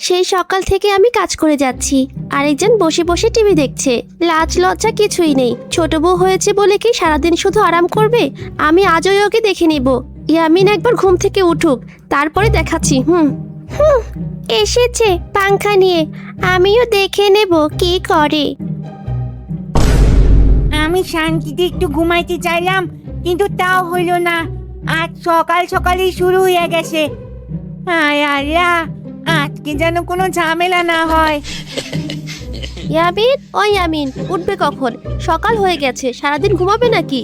সেই সকাল থেকে আমি কাজ করে যাচ্ছি, আরেকজন বসে বসে টিভি দেখছে। লাজ লজ্জা কিছুই নেই। ছোট বউ হয়েছে বলে কি সারাদিন শুধু আরাম করবে? আমি আজই ওকে দেখে নিব। ইয়ামিন একবার ঘুম থেকে উঠুক, তারপরে দেখাচ্ছি। হুম হুম এসেছে পাংখা নিয়ে, আমিও দেখে নেব কি করে। আমি শান্তিতে একটু ঘুমাইতে চাইলাম, কিন্তু তাও হইল না। আজ সকাল সকালই শুরু হয়ে গেছে। হায় আল্লাহ, আজকে যেন কোনো ঝামেলা না হয়। ইয়ামিন, ও ইয়ামিন, উঠবে কখন? সকাল হয়ে গেছে, সারাদিন ঘুমাবে নাকি?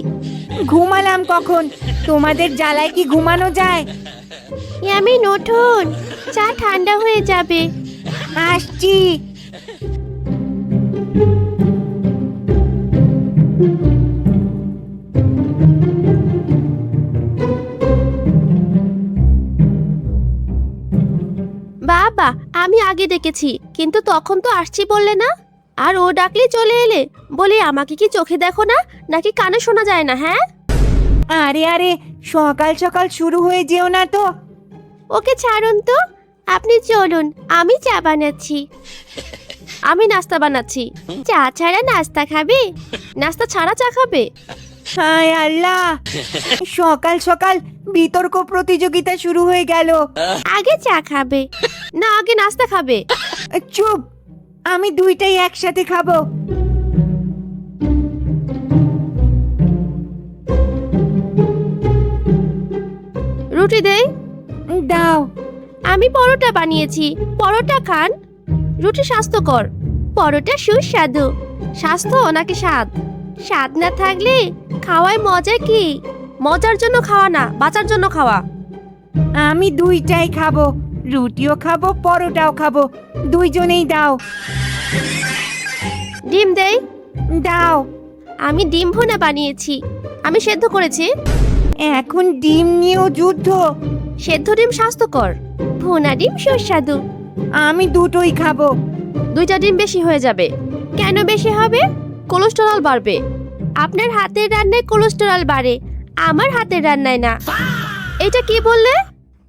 ঘুমালাম কখন? তোমাদের জ্বালায় কি ঘুমানো যায়? ইয়ামিন উঠুন, চা ঠান্ডা হয়ে যাবে। আসছি। বাবা, আমি আগে ডেকেছি, কিন্তু তখন তো আসছি বললে না। আর ও ডাকলে চলে এলে। বলি আমাকে কি চোখে দেখো না, নাকি কানে শোনা যায় না? হ্যাঁ, আরে আরে, সকাল সকাল শুরু হয়ে যেও না তো। ওকে ছাড়ুন তো, আপনি চলুন, আমি চা বানাচ্ছি। আমি নাস্তা বানাচ্ছি। চা ছাড়া নাস্তা খাবে? নাস্তা ছাড়া চা খাবে? হায় আল্লাহ, সকাল সকাল বিতর্ক প্রতিযোগিতা শুরু হয়ে গেল। আগে চা খাবে না আগে নাস্তা খাবে? চুপ, আমি দুইটাই একসাথে খাবো। রুটি দেই? দাও। আমি পরোটা বানিয়েছি, পরোটা খান। রুটি স্বাস্থ্যকর, পরোটা সুস্বাদু। স্বাস্থ্য নাকি স্বাদ? স্বাদ না থাকলে খাওয়ায় মজা কি? মজার জন্য খাওয়া না, বাঁচার জন্য খাওয়া। আমি দুইটাই খাবো, রুটিও খাবো, পরোটাও খাবো। দুইজনেই দাও। ডিম দেই? দাও। আমি ডিম ভুনা বানিয়েছি, আমি সেদ্ধ করেছি। এখন ডিম নিয়েও যুদ্ধ? সেদ্ধ ডিম স্বাস্থ্যকর, ভুনা ডিম সুস্বাদু। আমি দুটোই খাবো। দুইটা ডিম বেশি হয়ে যাবে। কেন বেশি হবে? কোলেস্টেরল বাড়বে। আপনার হাতের রান্নায় কোলেস্টেরল বাড়ে, আমার হাতের রান্নায় না। এটা কি বললে?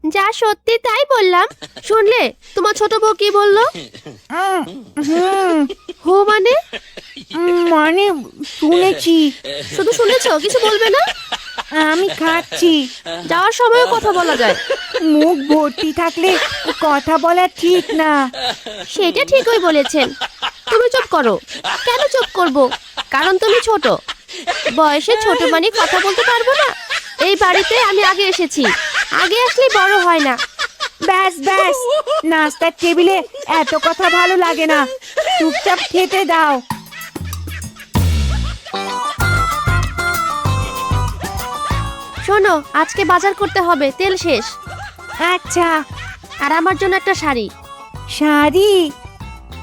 যা সত্যি তাই বললাম। শুনলে তোমার ছোট বউ কি বললো? হুম, হো মানে? মানে শুনেছি। শুধু শুনেছো, কিছু বলবে না? আমি খাচ্ছি। যাওয়ার সময় কথা বলা যায়। মুখ ভর্তি থাকলে কথা বলা ঠিক না। সেটা ঠিকই বলেছেন। তুমি চুপ করো। কেন চুপ করব? কারণ তুমি ছোট। বয়সে ছোট মানে কথা বলতে পারবো না? এই বাড়িতে আমি আগে এসেছি, আগে আসলে বড় হয় না। ব্যাস ব্যাস, নাস্তার টেবিলে এত কথা ভালো লাগে না। চুপচাপ খেতে দাও। শোনো, আজকে বাজার করতে হবে, তেল শেষ। আচ্ছা। আর আমার জন্য একটা শাড়ি। শাড়ি?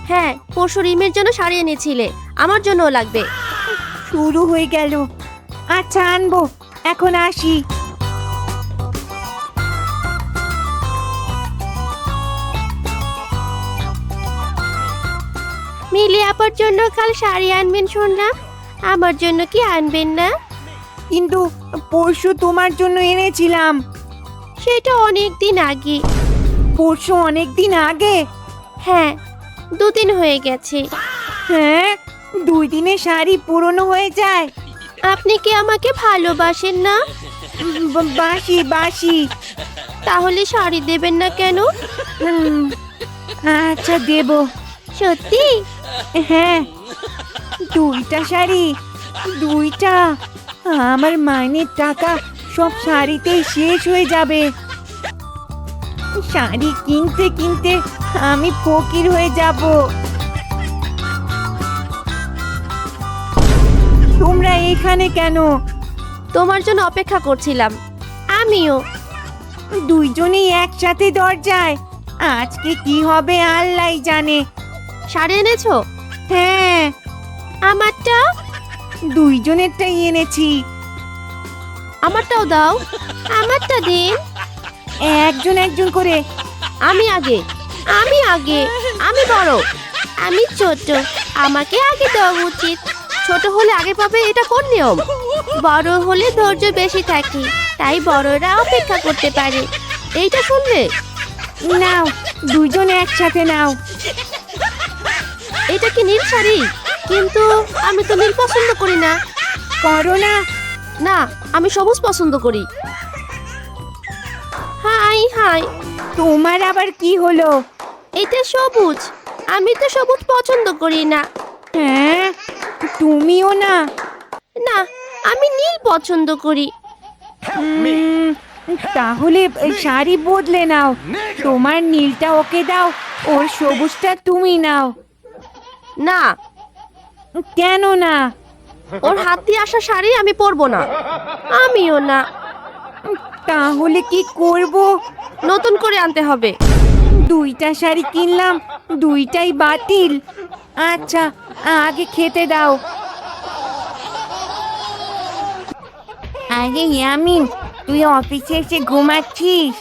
হ্যাঁ, পরশু রিমের জন্য শাড়ি এনেছিলে, আমার জন্যও লাগবে। শুরু হয়ে গেল। আচ্ছা, আনবো। এখন আসি। মিলি আপার জন্য কাল শাড়ি আনবেন শুনলাম, আমার জন্য কি আনবেন না? কিন্তু পরশু তোমার জন্য এনেছিলাম। সেটা অনেক দিন আগে। পরশু অনেক দিন আগে? হ্যাঁ, 2 দিন হয়ে গেছে। হ্যাঁ, 2 দিনে শাড়ি পুরনো হয়ে যায়? আপনি কি আমাকে ভালোবাসেন না? বাসি বাসি। তাহলে শাড়ি দেবেন না কেন? হুম, আচ্ছা দেব। সত্যি? হ্যাঁ, 2টা শাড়ি। 2টা? আমার মাইনের টাকা সব শাড়িতেই শেষ হয়ে যাবে। শাড়ি কিনতে কিনতে আমি ফকির হয়ে যাব। তোমরা এখানে কেন? তোমার জন্য অপেক্ষা করছিলাম। আমিও। দুইজনেই একসাথে দরজায়। আজকে কি হবে আল্লাহই জানে। শাড়ি এনেছো? হ্যাঁ, আমারটা? দুইজনেরটাই এনেছি। আমারটাও দাও। আমারটা দিন। একজন একজন করে। আমি আগে, আমি আগে, আমি বড়, আমি ছোট, আমাকে আগে দেওয়া উচিত। ছোট হলে আগে পাবে, এটা কোন নিয়ম? বড় হলে ধৈর্য বেশি থাকে, তাই বড়রা অপেক্ষা করতে পারে। এইটা শুনলে? নাও, দুজন একসাথে নাও। এটা কি নীল শাড়ি? কিন্তু আমি তো নীল পছন্দ করি না। করো না। না, আমি সবুজ পছন্দ করি। হাই হাই, তোমার আবার কি হলো? এটা সবুজ। আমি তো সবুজ পছন্দ করি না। হ্যাঁ, তুমিও না? না, আমি নীল পছন্দ করি। উম, তাহলে শাড়ি বদলে নাও। তোমার নীলটা ওকে দাও, ওর সবুজটা তুমি নাও। না, কেন না? ওর হাত দিয়ে আসা শাড়ি আমি পরবো না। আমিও না। তাহলে কি করব? নতুন করে আনতে হবে। দুইটা শাড়ি কিনলাম, দুইটাই বাতিল। আচ্ছা, আগে খেতে দাও। আরে ইয়ামিন, তুই অফিসে এসে ঘুমাচ্ছিস?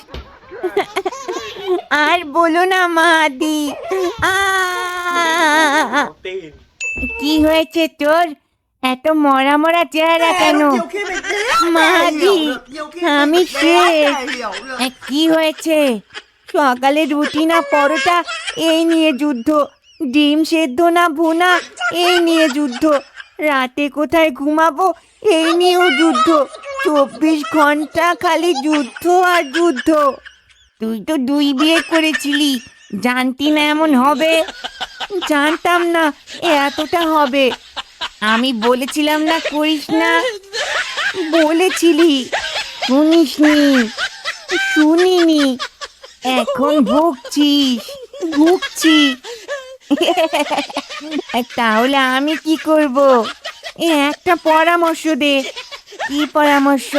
আর বলো না মাদি। কি হয়েছে তোর? এত মরা মরা চেহারা কেন? মাদি, আমি শেষ। কি হয়েছে? সকালে রুটি না পরোটা, এই নিয়ে যুদ্ধ। ডিম সেদ্ধ না ভুনা, এই নিয়ে যুদ্ধ। রাতে কোথায় ঘুমাবো, এই নিয়েও যুদ্ধ। 24 ঘন্টা খালি যুদ্ধ আর যুদ্ধ। তুই তো 2 বিয়ে করেছিলি, জানতি না এমন হবে? জানতাম না এতটা হবে। আমি বলেছিলাম না করিস না। বলেছিলি, শুনিসনি। শুনিনি, এখন ভুগছিস। ভুগছি। তাহলে আমি কি করব? একটা পরামর্শ দে। কি পরামর্শ?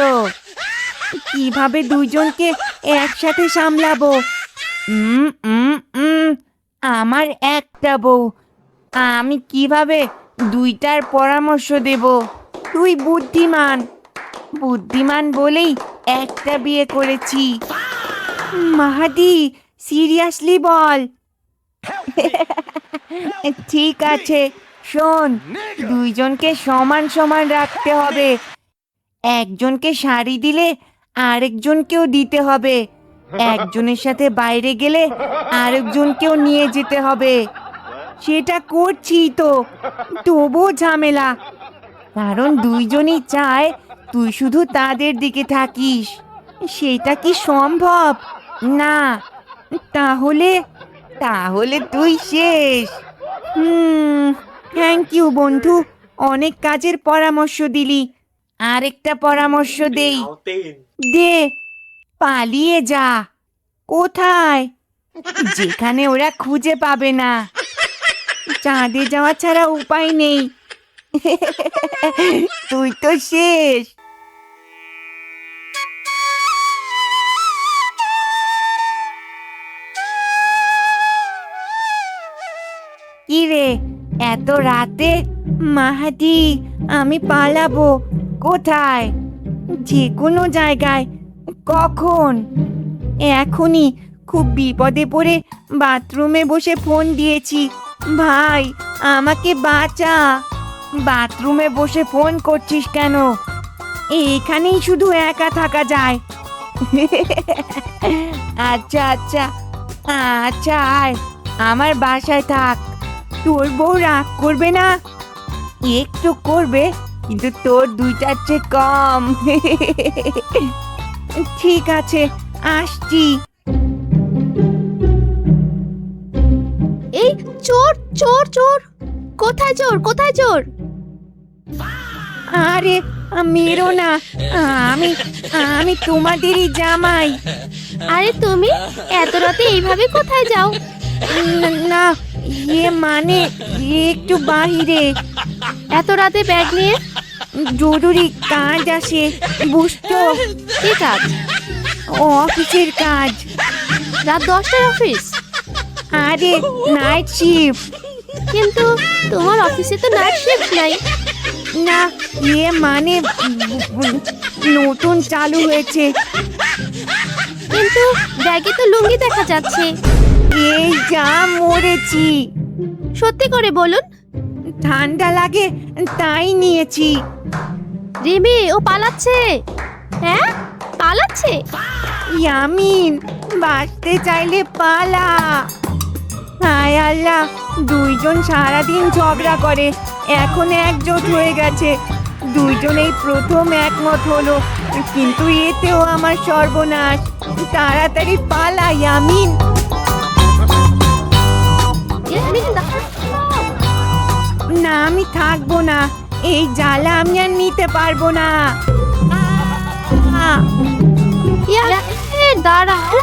কিভাবে দুইজনকে একসাথে সামলাবো? উম উম উম আমার একটা বউ, আমি কিভাবে দুইটার পরামর্শ দেব? তুই বুদ্ধিমান। বুদ্ধিমান বলেই একটা বিয়ে করেছি। মাহাদি, সিরিয়াসলি বল। ঠিক আছে, শোন, দুইজনকে সমান সমান রাখতে হবে। একজনকে শাড়ি দিলে আরেকজনকেও দিতে হবে। একজনের সাথে বাইরে গেলে আরেকজনকেও নিয়ে যেতে হবে। সেটা করছি তো, তবুও ঝামেলা। কারণ দুইজনই চায় তুই শুধু তাদের দিকে থাকিস। সেটা কি সম্ভব? না। তাহলে তাহলে তুই শেষ। থ্যাংক ইউ বন্ধু, অনেক কাজের পরামর্শ দিলি। আরেকটা পরামর্শ দেই। দে, পালিয়ে যা। কোথায়? যেখানে ওরা খুঁজে পাবে না। চাঁদে যাওয়া ছাড়া উপায় নেই। তুই তো শেষ। কি রে, এত রাতে? মাহাদি, আমি পালাবো। কোথায়? যে কোনো জায়গায়। কখন? এখনই। খুব বিপদে পড়ে বাথরুমে বসে ফোন দিয়েছি। ভাই, আমাকে বাঁচা। বাথরুমে বসে ফোন করছিস কেন? এখানেই শুধু একা থাকা যায়। আচ্ছা আচ্ছা আচ্ছা, আয়, আমার বাসায় থাক। তোর বউ রাগ করবে না? একটু করবে, কিন্তু তোর দুইটার চেয়ে কম। ঠিক আছে, আসছি। এই চোর চোর চোর! কোথায় চোর? কোথায় চোর? আরে, মেরো না। আমি আমি তোমাদেরই জামাই। আরে তুমি এত রাতে এইভাবে কোথায় যাও? না, মানে একটু বাহিরে। এত রাতে ব্যাগ নিয়ে? জরুরি কাজ আসে, বুঝতো? কি কাজ? অফিসের কাজ। রাত 10টায় অফিস? আরে, নাইট শিফট। কিন্তু তোমার অফিসে তো নাইট শিফট নাই। না, মানে নতুন চালু হয়েছে। কিন্তু ব্যাগে তো লুঙ্গি দেখা যাচ্ছে। এই যা মরেছি। সত্যি করে বলুন। ঠান্ডা লাগে তাই নিয়েছি। রিমি, ও পালাচ্ছে। হ্যাঁ, পালাচ্ছে। ইয়ামিন, বাঁচতে চাইলে পালা। হায় আল্লাহ, দুইজন সারাদিন ঝগড়া করে, এখন একজোট হয়ে গেছে। দুইজনেই প্রথম একমত হলো, কিন্তু এতেও আমার সর্বনাশ। তাড়াতাড়ি পালা ইয়ামিন। ইয়ামিন, দাঁড়াও। না, আমি থাকবো না, এই জ্বালা আমি আর নিতে পারবো না। ইয়ামিন, দাঁড়াও।